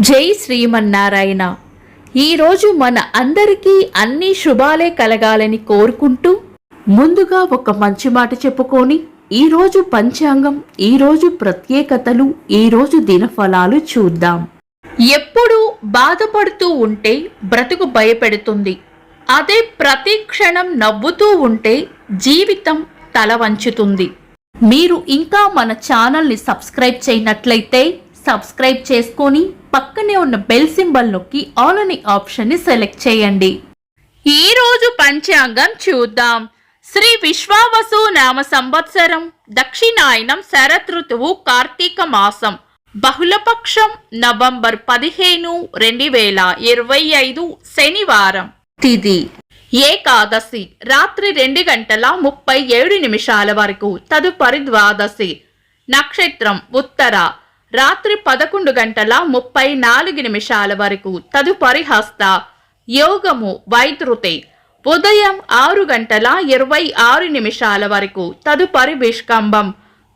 జై శ్రీమన్నారాయణ. ఈరోజు మన అందరికీ అన్ని శుభాలే కలగాలని కోరుకుంటూ ముందుగా ఒక మంచి మాట చెప్పుకొని ఈరోజు పంచాంగం, ఈరోజు ప్రత్యేకతలు, ఈరోజు దినఫలాలు చూద్దాం. ఎప్పుడూ బాధపడుతూ ఉంటే బ్రతుకు భయపెడుతుంది. అదే ప్రతి క్షణం నవ్వుతూ ఉంటే జీవితం తల వంచుతుంది. మీరు ఇంకా మన ఛానల్ని సబ్స్క్రైబ్ చేయనట్లయితే సబ్స్క్రైబ్ చేసుకొని పక్కనే ఉన్న బెల్ సింబల్ నొక్కి ఆల్ అనే ఆప్షన్ని సెలెక్ట్ చేయండి. ఈ రోజు పంచాంగం చూద్దాం. శ్రీ విశ్వావసు నామ సంవత్సరం, దక్షిణాయనం, శరత్ ఋతువు, కార్తీక మాసం, బహుళపక్షం, నవంబర్ 15, 2025, శనివారం. తిథి ఏకాదశి రాత్రి 2:37 వరకు, తదుపరి ద్వాదశి. నక్షత్రం ఉత్తర రాత్రి 11:34 వరకు, తదుపరి హస్త. యోగము వైద్రుతే ఉదయం 6:26 వరకు, తదుపరి విష్కంభం.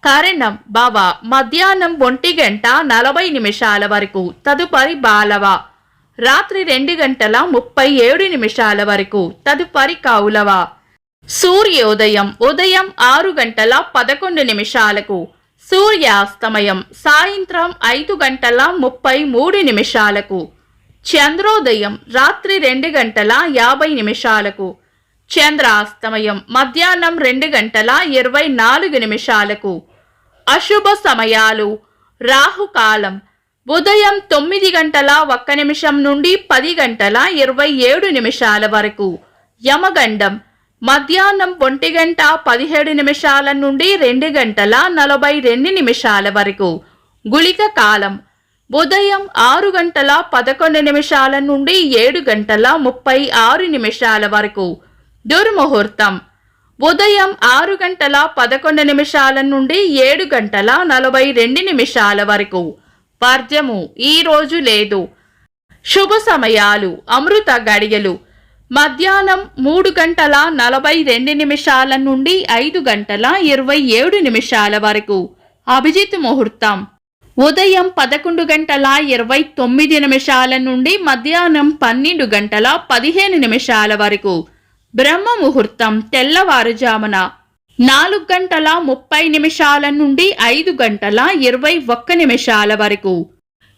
కరణం భవ మధ్యాహ్నం 1:40 వరకు, తదుపరి బాలవ. రాత్రి 2:37 వరకు, తదుపరి కౌలవ. సూర్యోదయం ఉదయం 6:11, సూర్యాస్తమయం సాయంత్రం 5:33. చంద్రోదయం రాత్రి 2:50, చంద్రాస్తమయం మధ్యాహ్నం 2:24. అశుభ సమయాలు. రాహుకాలం ఉదయం 9:01 నుండి 10:27 వరకు. యమగండం మధ్యాహ్నం 1:17 నుండి 2:42 వరకు. గుళిక కాలం ఉదయం 6:11 నుండి 7:36 వరకు. దుర్ముహూర్తం ఉదయం 6:11 నుండి 7:42 వరకు. వర్జము ఈ రోజు లేదు. శుభ సమయాలు. అమృత గడియలు మధ్యాహ్నం 3:42 నుండి 5:27 వరకు. అభిజిత్ ముహూర్తం ఉదయం 11:29 నుండి మధ్యాహ్నం 12:15 వరకు. బ్రహ్మ ముహూర్తం తెల్లవారుజామున 4:30 నుండి 5:21 వరకు.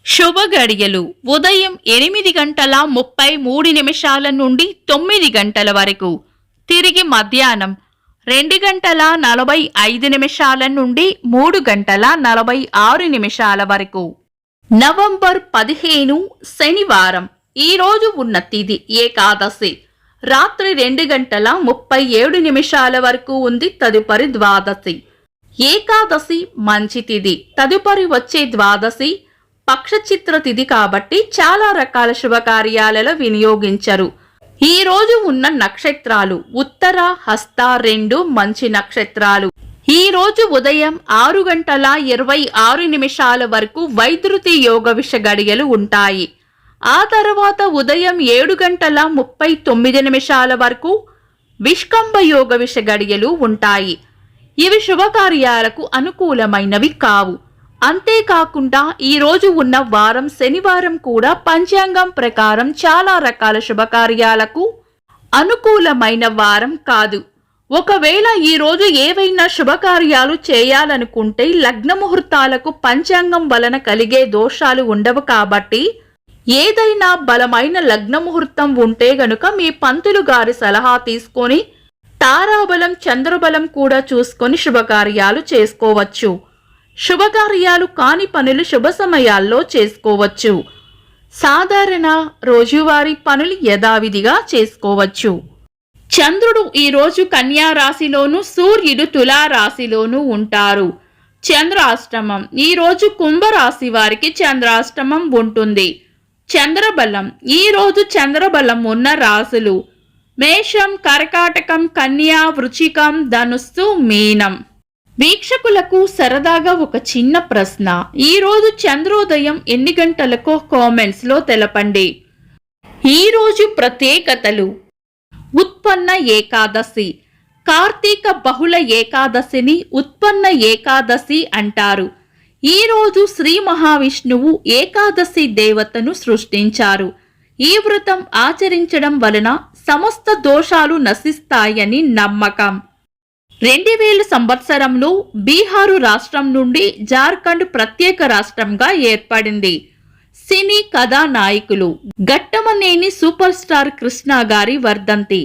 శుభ గడియలు ఉదయం 8:33 నుండి 9 వరకు. తిరిగి మధ్యాహ్నం 2:45 నుండి 3:46 వరకు. నవంబర్ 15, శనివారం. ఈ రోజు ఉన్న తిథి ఏకాదశి రాత్రి 2:37 వరకు ఉంది, తదుపరి ద్వాదశి. ఏకాదశి మంచి తిథి. తదుపరి వచ్చే ద్వాదశి పక్షచిత్ర తిథి కాబట్టి చాలా రకాల శుభకార్యాలలో వినియోగించరు. ఈ రోజు ఉన్న నక్షత్రాలు ఉత్తర, హస్త 2 మంచి నక్షత్రాలు. ఈ రోజు ఉదయం 6:26 వరకు వైద్యుతి యోగ విష గడియలు ఉంటాయి. ఆ తర్వాత ఉదయం 7:39 వరకు విష్కంభ యోగ విష గడియలు ఉంటాయి. ఇవి శుభకార్యాలకు అనుకూలమైనవి కావు. అంతేకాకుండా ఈ రోజు ఉన్న వారం శనివారం కూడా పంచాంగం ప్రకారం చాలా రకాల శుభకార్యాలకు అనుకూలమైన వారం కాదు. ఒకవేళ ఈ రోజు ఏవైనా శుభకార్యాలు చేయాలనుకుంటే లగ్న ముహూర్తాలకు పంచాంగం వలన కలిగే దోషాలు ఉండవు కాబట్టి ఏదైనా బలమైన లగ్న ముహూర్తం ఉంటే గనుక మీ పంతులు గారి సలహా తీసుకొని తారాబలం, చంద్రబలం కూడా చూసుకొని శుభకార్యాలు చేసుకోవచ్చు. శుభకార్యాలు కాని పనులు శుభ సమయాల్లో చేసుకోవచ్చు. సాధారణ రోజువారీ పనులు యథావిధిగా చేసుకోవచ్చు. చంద్రుడు ఈ రోజు కన్యా రాశిలోను, సూర్యుడు తులా రాశిలోను ఉంటారు. చంద్రాష్టమం ఈ రోజు కుంభరాశి వారికి చంద్రాష్టమం ఉంటుంది. చంద్రబలం ఈ రోజు చంద్రబలం ఉన్న రాశులు మేషం, కర్కాటకం, కన్యా, వృశ్చికం, ధనుస్సు, మీనం. వీక్షకులకు సరదాగా ఒక చిన్న ప్రశ్న. ఈ రోజు చంద్రోదయం ఎన్ని గంటలకో కామెంట్స్ లో తెలపండి. ఈ రోజు ప్రత్యేకతలు. ఉత్పన్న ఏకాదశి. కార్తీక బహుళ ఏకాదశిని ఉత్పన్న ఏకాదశి అంటారు. ఈ రోజు శ్రీ మహావిష్ణువు ఏకాదశి దేవతను సృష్టించారు. ఈ వ్రతం ఆచరించడం వలన సమస్త దోషాలు నశిస్తాయని నమ్మకం. 2000 సంవత్సరంలో బీహారు రాష్ట్రం నుండి జార్ఖండ్ ప్రత్యేక రాష్ట్రంగా ఏర్పడింది. సినీ కథానాయకులు ఘట్టమనేని సూపర్ స్టార్ కృష్ణ గారి వర్ధంతి.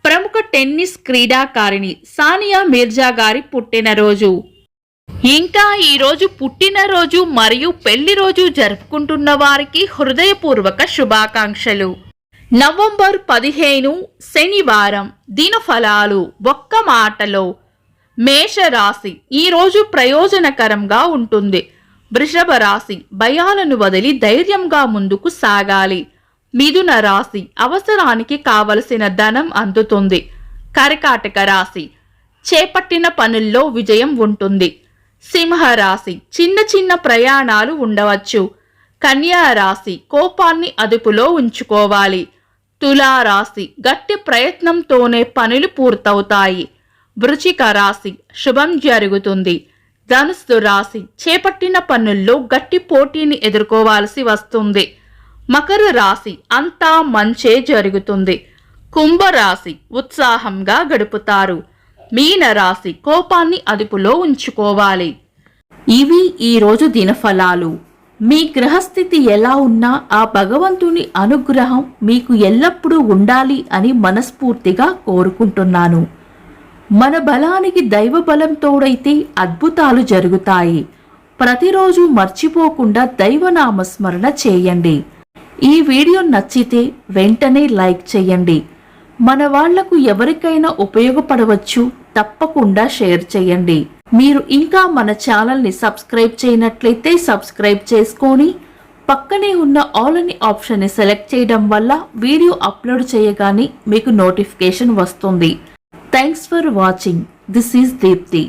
ప్రముఖ టెన్నిస్ క్రీడాకారిణి సానియా మీర్జా గారి పుట్టినరోజు. ఇంకా ఈరోజు పుట్టినరోజు మరియు పెళ్లి రోజు జరుపుకుంటున్న వారికి హృదయపూర్వక శుభాకాంక్షలు. నవంబర్ 15 శనివారం. దినఫలాలు ఒక్క మాటలో. మేషరాశి ఈరోజు ప్రయోజనకరంగా ఉంటుంది. వృషభ రాశి భయాలను వదిలి ధైర్యంగా ముందుకు సాగాలి. మిథున రాశి అవసరానికి కావలసిన ధనం అందుతుంది. కర్కాటక రాశి చేపట్టిన పనుల్లో విజయం ఉంటుంది. సింహరాశి చిన్న చిన్న ప్రయాణాలు ఉండవచ్చు. కన్యా రాశి కోపాన్ని అదుపులో ఉంచుకోవాలి. తులారాశి గట్టి ప్రయత్నంతోనే పనులు పూర్తవుతాయి. వృశ్చిక రాశి శుభం జరుగుతుంది. ధనుస్సు రాశి చేపట్టిన పనుల్లో గట్టి పోటీని ఎదుర్కోవాల్సి వస్తుంది. మకర రాశి అంతా మంచే జరుగుతుంది. కుంభరాశి ఉత్సాహంగా గడుపుతారు. మీన రాశి కోపాన్ని అదుపులో ఉంచుకోవాలి. ఇవి ఈరోజు దినఫలాలు. మీ గ్రహస్థితి ఎలా ఉన్నా ఆ భగవంతుని అనుగ్రహం మీకు ఎల్లప్పుడూ ఉండాలి అని మనస్ఫూర్తిగా కోరుకుంటున్నాను. మన బలానికి దైవ బలం తోడైతే అద్భుతాలు జరుగుతాయి. ప్రతిరోజు మర్చిపోకుండా దైవనామస్మరణ చేయండి. ఈ వీడియో నచ్చితే వెంటనే లైక్ చేయండి. మన వాళ్లకు ఎవరికైనా ఉపయోగపడవచ్చు. తప్పకుండా షేర్ చేయండి. మీరు ఇంకా మన ఛానల్ని సబ్స్క్రైబ్ చేయనట్లయితే సబ్స్క్రైబ్ చేసుకొని పక్కనే ఉన్న ఆల్ అని ఆప్షన్ని సెలెక్ట్ చేయడం వల్ల వీడియో అప్లోడ్ చేయగానే మీకు నోటిఫికేషన్ వస్తుంది. Thanks for watching. This is Deepti.